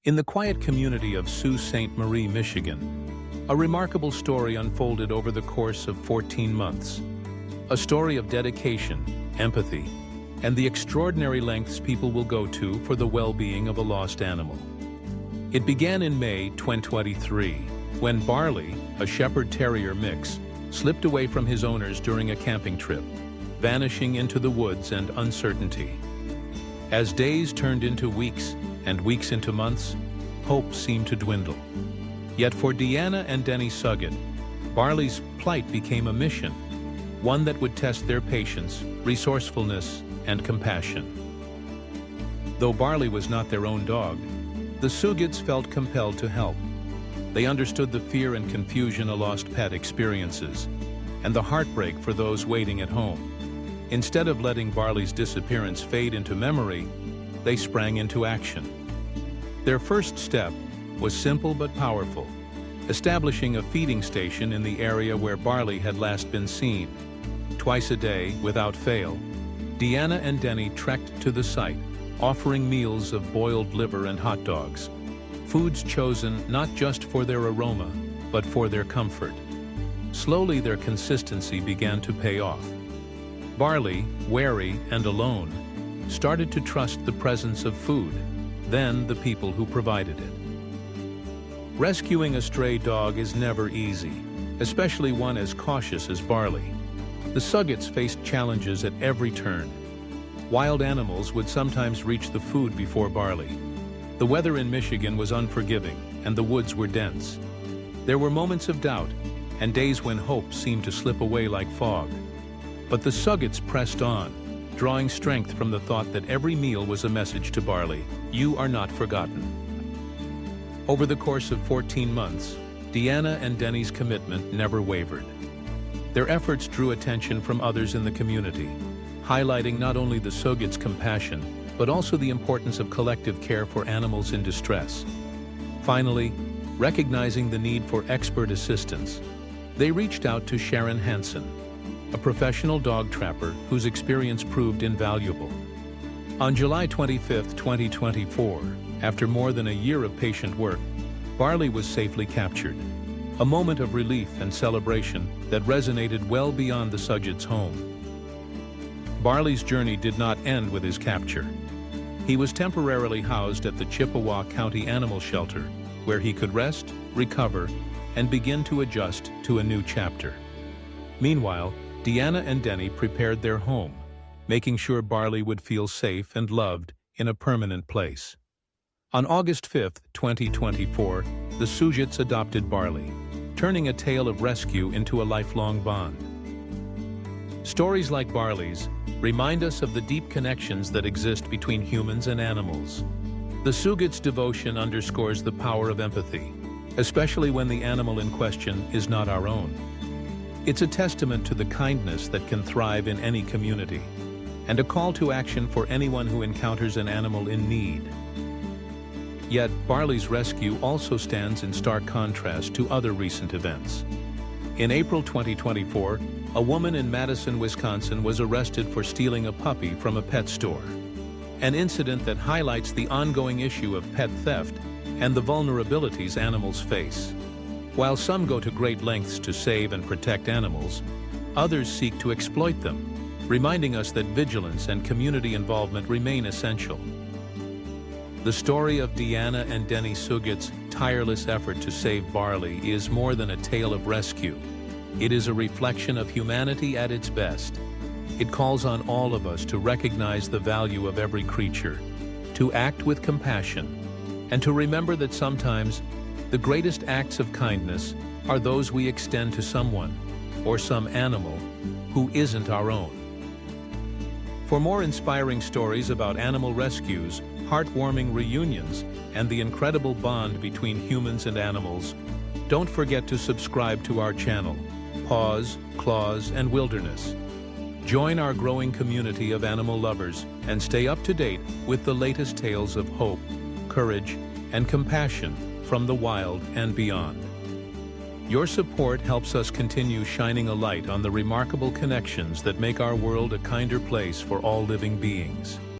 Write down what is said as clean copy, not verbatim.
In the quiet community of Sault Ste. Marie, Michigan, a remarkable story unfolded over the course of 14 months. A story of dedication, empathy, and the extraordinary lengths people will go to for the well-being of a lost animal. It began in May 2023, when Barley, a Shepherd Terrier mix, slipped away from his owners during a camping trip, vanishing into the woods and uncertainty. As days turned into weeks and weeks into months, hope seemed to dwindle. Yet for Deanna and Denny Suggett, Barley's plight became a mission, one that would test their patience, resourcefulness, and compassion. Though Barley was not their own dog, the Suggetts felt compelled to help. They understood the fear and confusion a lost pet experiences, and the heartbreak for those waiting at home. Instead of letting Barley's disappearance fade into memory, they sprang into action. Their first step was simple but powerful, establishing a feeding station in the area where Barley had last been seen. Twice a day, without fail, Deanna and Denny trekked to the site, offering meals of boiled liver and hot dogs, foods chosen not just for their aroma, but for their comfort. Slowly, their consistency began to pay off. Barley, wary and alone, started to trust the presence of food, then the people who provided it. Rescuing a stray dog is never easy, especially one as cautious as Barley. The Suggetts faced challenges at every turn. Wild animals would sometimes reach the food before Barley. The weather in Michigan was unforgiving, and the woods were dense. There were moments of doubt, and days when hope seemed to slip away like fog. But the Suggetts pressed on, drawing strength from the thought that every meal was a message to Barley: "You are not forgotten." Over the course of 14 months, Deanna and Denny's commitment never wavered. Their efforts drew attention from others in the community, highlighting not only the Suggetts' compassion, but also the importance of collective care for animals in distress. Finally, recognizing the need for expert assistance, they reached out to Sharon Hansen, a professional dog trapper whose experience proved invaluable. On July 25, 2024, after more than a year of patient work, Barley was safely captured, a moment of relief and celebration that resonated well beyond the Suggetts' home. Barley's journey did not end with his capture. He was temporarily housed at the Chippewa County Animal Shelter, where he could rest, recover, and begin to adjust to a new chapter. Meanwhile, Deanna and Denny prepared their home, making sure Barley would feel safe and loved in a permanent place. On August 5, 2024, the Suggetts adopted Barley, turning a tale of rescue into a lifelong bond. Stories like Barley's remind us of the deep connections that exist between humans and animals. The Suggetts' devotion underscores the power of empathy, especially when the animal in question is not our own. It's a testament to the kindness that can thrive in any community, and a call to action for anyone who encounters an animal in need. Yet, Barley's rescue also stands in stark contrast to other recent events. In April 2024, a woman in Madison, Wisconsin was arrested for stealing a puppy from a pet store, an incident that highlights the ongoing issue of pet theft and the vulnerabilities animals face. While some go to great lengths to save and protect animals, others seek to exploit them, reminding us that vigilance and community involvement remain essential. The story of Deanna and Denny Suggetts' tireless effort to save Barley is more than a tale of rescue. It is a reflection of humanity at its best. It calls on all of us to recognize the value of every creature, to act with compassion, and to remember that sometimes the greatest acts of kindness are those we extend to someone, or some animal, who isn't our own. For more inspiring stories about animal rescues, heartwarming reunions, and the incredible bond between humans and animals, don't forget to subscribe to our channel, Paws, Claws, and Wilderness. Join our growing community of animal lovers and stay up to date with the latest tales of hope, courage, and compassion from the wild and beyond. Your support helps us continue shining a light on the remarkable connections that make our world a kinder place for all living beings.